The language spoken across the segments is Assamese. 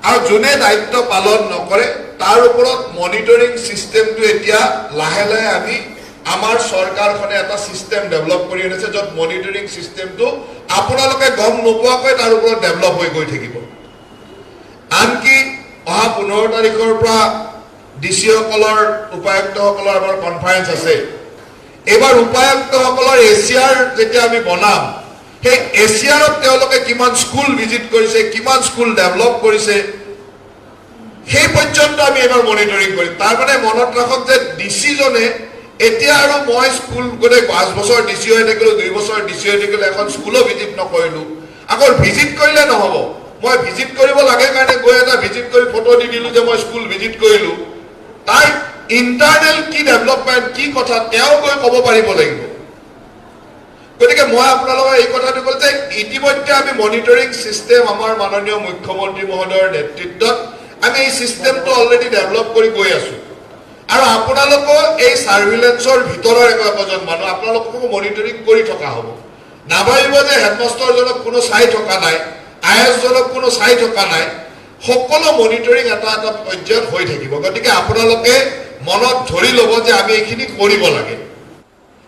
আৰু যোনে দায়িত্ব পালন নকৰে তাৰ ওপৰত মনিটৰিং সিস্টেমটো এতিয়া লাহে লাহে আমি আমাৰ চৰকাৰখনে এটা সিস্টেম ডেভেলপ কৰি আনিছে য'ত মনিটৰিং সিস্টেমটো আপোনালোকে গম নোপোৱাকৈ তাৰ ওপৰত ডেভেলপ হৈ গৈ থাকিব আনকি অহা 15 তাৰিখৰ পৰা ডিচিসকলৰ উপায়ুক্তসকলৰ আমাৰ কনফাৰেন্স আছে এবাৰ উপায়ুক্তসকলৰ এছিয়াৰ যেতিয়া আমি বনাম সেই এছিয়াৰত তেওঁলোকে কিমান স্কুল ভিজিট কৰিছে কিমান স্কুল ডেভেলপ কৰিছে সেই পৰ্যন্ত আমি এবাৰ মনিটৰিং কৰিম তাৰ মানে মনত ৰাখক যে ডিচিজনে এতিয়া আৰু মই স্কুল গলে 5 বছৰ ডিচি হৈ থাকিলো 2 বছৰ ডিচি হৈ থাকিলো এখন স্কুলো ভিজিট নকৰিলো আকৌ ভিজিট কৰিলে নহব মই ভিজিট কৰিব লাগে কাৰণে গৈ এটা ভিজিট কৰি ফটো দি দিলো যে মই স্কুল ভিজিট কৰিলো তাই ইন্টাৰনেল কি ডেভেলপমেন্ট কি কথা তেওঁ গৈ ক'ব পাৰিব লাগিব গতিকে মই আপোনালোকৰ এই কথাটো কল যে ইতিমধ্যে আমি মনিটৰিং সিস্টেম আমাৰ মাননীয় মুখ্যমন্ত্ৰী মহোদয়ৰ নেতৃত্বত আমি এই সিস্টেমটো অলৰেডি ডেভেলপ কৰি গৈ আছো আৰু আপোনালোকৰ এই সাৰ্ভিলেন্সৰ ভিতৰৰ একজন মানুহ আপোনালোকক মনিটৰিং কৰি থকা হ'ব নাভাবিব যে হেডমাষ্টাৰজনক কোনো চাই থকা নাই আইএছজনক কোনো চাই থকা নাই সকলো মনিটৰিং এটা এটা পৰ্যায়ত হৈ থাকিব গতিকে আপোনালোকে মনত ধৰি ল'ব যে আমি এইখিনি কৰিব লাগে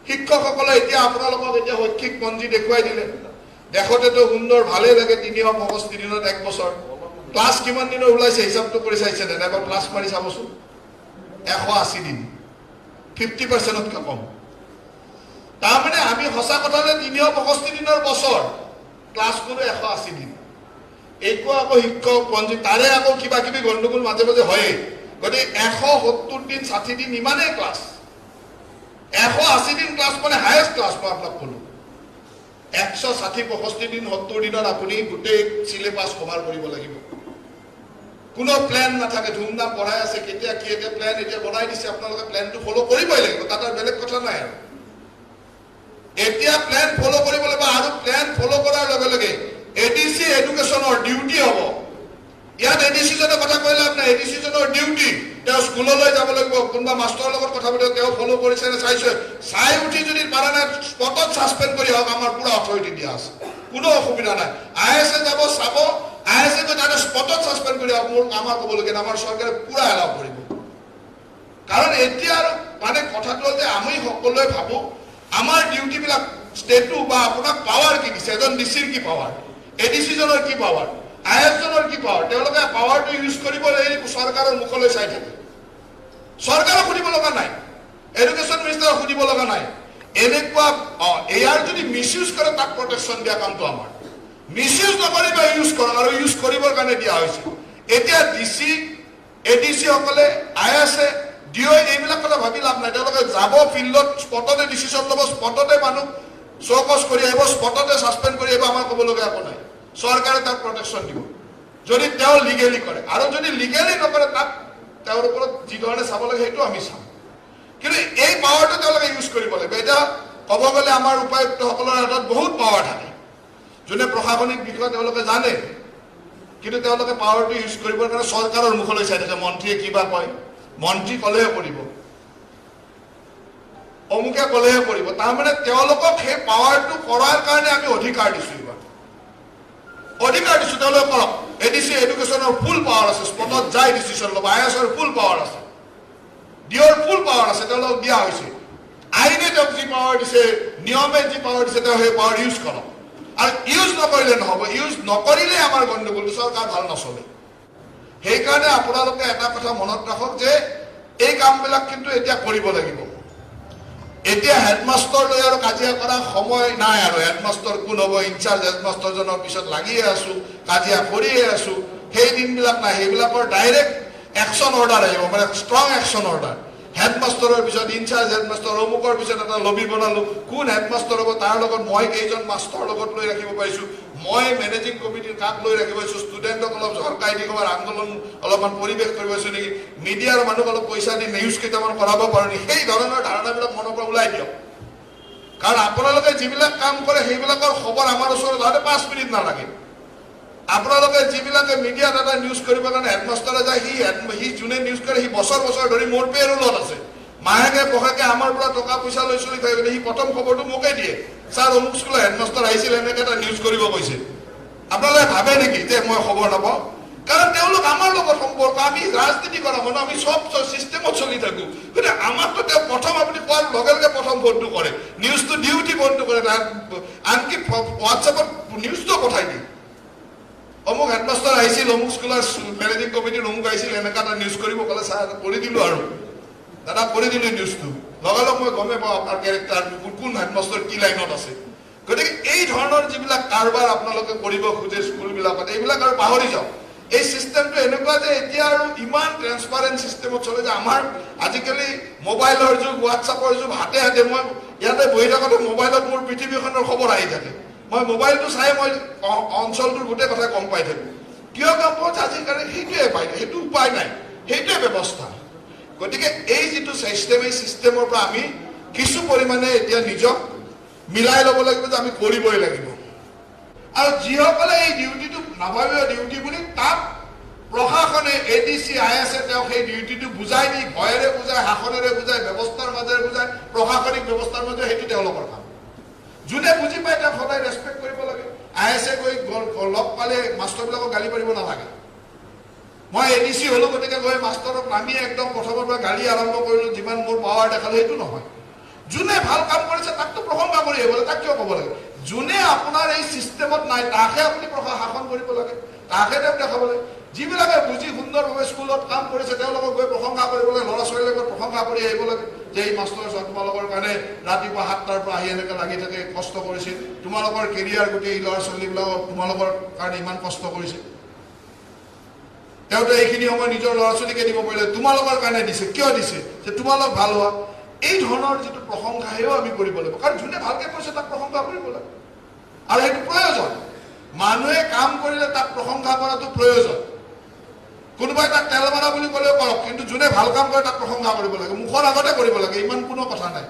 শিক্ষকসকলে এতিয়া আপোনালোকক এতিয়া শৈক্ষিক মঞ্জি দেখুৱাই দিলে দেখতেতো সুন্দৰ ভালে লাগে 365 দিনত 1 বছৰ ক্লাছ কিমান দিনৰ ওলাইছে হিচাপটো কৰি চাইছে নে এবাৰ ক্লাছ মাৰি চাবচোন 180 দিন 50%তকৈ কম তাৰ মানে আমি হসা কথালে 365 দিনৰ বছৰ ক্লাছ কৰি 180 দিন এইকো আকৌ শিক্ষক পঞ্জী তাৰে আকৌ কিবা কিবি গণ্ডগোল মাজে মাজে হয় গতিকে 170 দিন 60 দিন ইমানেই ক্লাছ 180 দিন ক্লাছ মানে হাইয়েস্ট ক্লাছ মই আপোনাক কলো 160 65 দিন 70 দিনত আপুনি গোটেই সিলেবাস কভাৰ কৰিব লাগিব কোনো প্ল্যান নাথাকে ধুমধাম পঢ়াই আছে কেতিয়া কি এটা প্ল্যান এতিয়া বনাই দিছে আপোনালোকে প্ল্যানটো ফলো কৰিবই লাগিব তাতে বেলেগ কথা নাই আৰু এতিয়া প্ল্যান ফলো কৰিব লাগিব আৰু প্ল্যান ফলো কৰাৰ লগে লগে এডিসি এডুকেশনৰ ডিউটি হ'ব ইয়াত এডিসি জনে কথা কৈলে আপোনাৰ এডিসি জনৰ ডিউটি তেওঁ স্কুললৈ যাব লাগিব কোনবা মাষ্টৰৰ লগত কথা পাতিব তেওঁ ফলো কৰিছে নে চাইছে চাই উঠি যদি পাৰা নাই স্পটত সাসপেন্ড কৰি হওক আমাৰ পুৰা অথৰিটি দিয়া আছে কোনো অসুবিধা নাই আইএসএ যাব চাব আইএসএ তো তাতে স্পটত সাসপেন্ড কৰি হওক মোৰ আমাৰ ক'বলগে আমাৰ চৰকাৰে পুৰা এলাও কৰিব কাৰণ এতিয়া মানে কথাটো হ'ল যে আমি সকলোৱে ভাবো আমাৰ ডিউটি বিলাক ষ্টেটটো বা আপোনাক পাৱাৰ কি দিছে এজন ডিচিৰ কি পাৱাৰ এডিসি জনৰ কি পাৱাৰ আইএস জনৰ কি পাৱাৰ তেওঁলোকে পাৱাৰটো ইউজ কৰিব এই চৰকাৰৰ মুখলৈ চাই থাকে চৰকাৰক শুনিব লগা নাই এডুকেশ্যন মিনিষ্টাৰক শুনিব লগা নাই এনেকুৱা এয়াৰ যদি মিসইউজ কৰে তাক প্ৰটেকশ্যন দিয়া কামটো আমাৰ মিসইউজ নকৰিবা ইউজ কৰক আৰু ইউজ কৰিবৰ কাৰণে দিয়া হৈছে এতিয়া ডিসি এডিসি সকলে আইএসএ ডিও এইবিলাক কথা ভাবি লাভ নাই তেওঁলোকে যাব ফিল্ডত স্পটতে ডিসিশন ল'ব স্পটতে মানুহ চৌকস কৰি আহিব স্পটতে সাসপেন্ড কৰি আহিব আমাৰ ক'বলগীয়া একো নাই চৰকাৰে তাক প্ৰটেকশ্যন দিব যদি তেওঁ লিগেলি কৰে আৰু যদি লিগেলি নকৰে তাক তেওঁৰ ওপৰত যি ধৰণে চাব লাগে সেইটো আমি চাম কিন্তু এই পাৱাৰটো তেওঁলোকে ইউজ কৰিব লাগিব এটা ক'ব গ'লে আমাৰ উপায়ুক্তসকলৰ হাতত বহুত পাৱাৰ থাকে যোনে প্ৰশাসনিক বিষয় তেওঁলোকে জানে কিন্তু তেওঁলোকে পাৱাৰটো ইউজ কৰিবৰ কাৰণে চৰকাৰৰ মুখলৈ চাই থাকে মন্ত্ৰীয়ে কিবা কয় মন্ত্ৰী ক'লেহে কৰিব অমুকে ক'লেহে কৰিব তাৰ মানে তেওঁলোকক সেই পাৱাৰটো কৰাৰ কাৰণে আমি অধিকাৰ দিছোঁ অধিকাৰ দিছোঁ তেওঁলোকে কৰক এডিসি এডুকেশ্যনৰ ফুল পাৱাৰ আছে স্পটত যাই ডিচিশ্যন ল'ব আইএছৰ ফুল পাৱাৰ আছে ডিঅ'ৰ ফুল পাৱাৰ আছে তেওঁলোকক দিয়া হৈছে আইনে তেওঁক যি পাৱাৰ দিছে নিয়মে যি পাৱাৰ দিছে তেওঁ সেই পাৱাৰ ইউজ কৰক আৰু ইউজ নকৰিলে নহ'ব ইউজ নকৰিলে আমাৰ গণ্ডগোলটো চৰকাৰ ভাল নচলে সেইকাৰণে আপোনালোকে এটা কথা মনত ৰাখক যে এই কামবিলাক কিন্তু এতিয়া কৰিব লাগিব এতিয়া হেডমাষ্টাৰ লৈ আৰু কাজিয়া কৰা সময় নাই আৰু হেডমাষ্টাৰ কোন হ'ব ইনচাৰ্জ হেডমাষ্টাৰজনৰ পিছত লাগিয়ে আছো কাজিয়া কৰিয়ে আছো সেই দিনবিলাক নাই সেইবিলাকৰ ডাইৰেক্ট একশ্যন অৰ্ডাৰ আহিব মানে ষ্ট্ৰং একশ্যন অৰ্ডাৰ হেডমাষ্টাৰৰ পিছত ইনচাৰ্জ হেডমাষ্টাৰ অমুকৰ পিছত এটা লবি বনালো কোন হেডমাষ্টাৰ হ'ব তাৰ লগত মই কেইজন মাষ্টৰ লগত লৈ ৰাখিব পাৰিছো মই মেনেজিং কমিটিৰ কাক লৈ ৰাখিব পাৰিছো ষ্টুডেণ্টক অলপ ঝৰকাই দি ক'বাৰ আন্দোলন অলপমান পৰিৱেশ কৰিব পাৰিছো নেকি মিডিয়াৰ মানুহক অলপ পইচা দি নিউজ কেইটামান কৰাব পাৰো নেকি সেই ধৰণৰ ধাৰণাবিলাক মনৰ পৰা ওলাই দিয়ক কাৰণ আপোনালোকে যিবিলাক কাম কৰে সেইবিলাকৰ খবৰ আমাৰ ওচৰত যাওঁতে 5 মিনিট নালাগে আপোনালোকে যিবিলাকে মিডিয়াত এটা নিউজ কৰিবৰ কাৰণে হেডমাষ্টাৰে যায় সি যোনে নিউজ কৰে সি বছৰ বছৰ ধৰি মোৰ পেৰোলত আছে মাহেকে পহেকে আমাৰ পৰা টকা পইচা লৈ চলি থাকে সি প্ৰথম খবৰটো মোকে দিয়ে স্যাৰ অমুক স্কুলৰ হেডমাষ্টাৰ আহিছিল এনেকৈ এটা নিউজ কৰিব কৈছে আপোনালোকে ভাবে নেকি যে মই খবৰ নাপাওঁ কাৰণ তেওঁলোক আমাৰ লগত সম্পৰ্ক, আমি ৰাজনীতি কৰা মানুহ, আমি সব চিষ্টেমত চলি থাকো। গতিকে আমাকতো তেওঁ প্ৰথম আপুনি কোৱাৰ লগে লগে প্ৰথম ফোনটো কৰে, নিউজটো ডিউটি ফোনটো কৰে, আনকি হোৱাটছএপত নিউজটো পঠাই দিয়ে। অমুক হেডমাষ্টাৰ আহিছিল, অমুক স্কুলৰ মেনেজিং কমিটিৰ অমুক আহিছিল, এনেকুৱা এটা নিউজ কৰিব ক'লে ছাৰ কৰি দিলোঁ আৰু দাদা কৰি দিলোঁ নিউজটো, লগালগ মই গমেই পাওঁ আপোনাৰ কেৰেক্টাৰ কোন হেডমাষ্টাৰ কি লাইনত আছে। গতিকে এই ধৰণৰ যিবিলাক কাৰবাৰ আপোনালোকে কৰিব খোজে স্কুলবিলাকত, এইবিলাক আৰু পাহৰি যাওক। এই চিষ্টেমটো এনেকুৱা যে এতিয়া আৰু ইমান ট্ৰেন্সপাৰেণ্ট চিষ্টেমত চলে যে আমাৰ আজিকালি মোবাইলৰ যুগ, হোৱাটছআপৰ যুগ, হাতে হাতে মই ইয়াতে বহি থাকোঁতে মোবাইলত মোৰ পৃথিৱীখনৰ খবৰ আহি থাকে। মই মোবাইলটো চাই মই অঞ্চলটোৰ গোটেই কথা গম পাই থাকোঁ। কিয় গম পাওঁ? আজিকালি সেইটোৱে পাই, সেইটো উপায় নাই, সেইটোৱে ব্যৱস্থা। গতিকে এই যিটো চিষ্টেম, এই চিষ্টেমৰ পৰা আমি কিছু পৰিমাণে এতিয়া নিজক মিলাই ল'ব লাগিব যে আমি কৰিবই লাগিব। আৰু যিসকলে এই ডিউটিটো নাভাবিব ডিউটি বুলি, তাক প্ৰশাসনে ADC IS তেওঁক সেই ডিউটিটো বুজাই দি, ভয়েৰে বুজায়, শাসনেৰে বুজায়, ব্যৱস্থাৰ মাজেৰে বুজায়, প্ৰশাসনিক ব্যৱস্থাৰ মাজেৰে, সেইটো তেওঁলোকৰ কাম। যোনে বুজি পায় তেওঁক সদায় ৰেচপেক্ট কৰিব লাগে। IS গৈ লগ পালে মাষ্টৰবিলাকক গালি পাৰিব নালাগে। মই ADC হ'লো, গতিকে গৈ মাষ্টৰক নামি একদম প্ৰথমৰ পৰা গালি আৰম্ভ কৰিলোঁ, যিমান মোৰ পাৱাৰ দেখালো, সেইটো নহয়। যোনে ভাল কাম কৰিছে তাকতো প্ৰশংসা কৰি আহিব লাগে, তাক কিয় ক'ব লাগে? যোনে আপোনাৰ এই চিষ্টেমত নাই তাকহে আপুনি শাসন কৰিব লাগে, তাকহে তেওঁক দেখাব লাগে। যিবিলাকে বুজি সুন্দৰভাৱে স্কুলত কাম কৰিছে তেওঁলোকক গৈ প্ৰশংসা কৰিব লাগে, ল'ৰা ছোৱালীক গৈ প্ৰশংসা কৰি আহিব লাগে যে এই মাষ্টৰ তোমালোকৰ কাৰণে ৰাতিপুৱা 7টাৰ পৰা আহি এনেকৈ লাগি থাকে, কষ্ট কৰিছে, তোমালোকৰ কেৰিয়াৰ গোটেই এই ল'ৰা ছোৱালীবিলাকক তোমালোকৰ কাৰণে ইমান কষ্ট কৰিছে, তেওঁতো এইখিনি সময় নিজৰ ল'ৰা ছোৱালীকে দিব পাৰিলে, তোমালোকৰ কাৰণে দিছে, কিয় দিছে? যে তোমালোক ভাল হোৱা। এই ধৰণৰ যিটো প্ৰশংসা সেয়াও আমি কৰিব লাগিব, কাৰণ যোনে ভালকে কৰিছে তাক প্ৰশংসা কৰিব লাগে। আৰু সেইটো প্ৰয়োজন, মানুহে কাম কৰিলে তাক প্ৰশংসা কৰাটো প্ৰয়োজন। কোনোবাই তাক তেল মাৰা বুলি ক'লেও কৰক, কিন্তু যোনে ভাল কাম কৰে তাক প্ৰশংসা কৰিব লাগে, মুখৰ আগতে কৰিব লাগে, ইমান কোনো কথা নাই।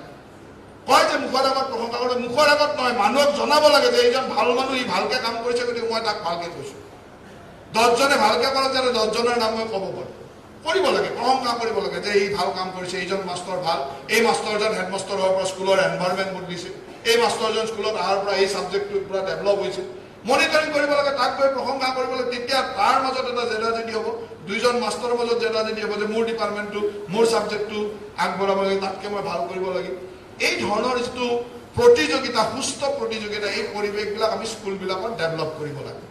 কয় যে মুখৰ আগত প্ৰশংসা কৰে, মুখৰ আগত নহয়, মানুহক জনাব লাগে যে এইজন ভাল মানুহ, ই ভালকে কাম কৰিছে, গতিকে মই তাক ভালকে কৈছোঁ। 10জনে ভালকে কৰে তেতিয়াহ'লে 10জনৰ নাম মই ক'ব পাৰোঁ। কৰিব লাগে, প্ৰশংসা কৰিব লাগে যে এই ভাল কাম কৰিছে, এইজন মাষ্টৰ ভাল, এই মাষ্টৰজন হেডমাষ্টৰ হোৱাৰ পৰা স্কুলৰ এনভাইৰনমেণ্ট বদলিছে, এই মাষ্টৰজন স্কুলত অহাৰ পৰা এই ছাবজেক্টটোৰ পৰা ডেভেলপ হৈছে, মনিটৰিং কৰিব লাগে, তাক গৈ প্ৰশংসা কৰিব লাগে। তেতিয়া তাৰ মাজত এটা জেদাজেদি হ'ব, দুইজন মাষ্টৰৰ মাজত জেদাজেদি হ'ব যে মোৰ ডিপাৰ্টমেণ্টটো, মোৰ ছাবজেক্টটো আগবঢ়াব লাগে, তাতকৈ মই ভাল কৰিব লাগে। এই ধৰণৰ যিটো প্ৰতিযোগিতা, সুস্থ প্ৰতিযোগিতা, এই পৰিৱেশবিলাক আমি স্কুলবিলাকত ডেভেলপ কৰিব লাগে।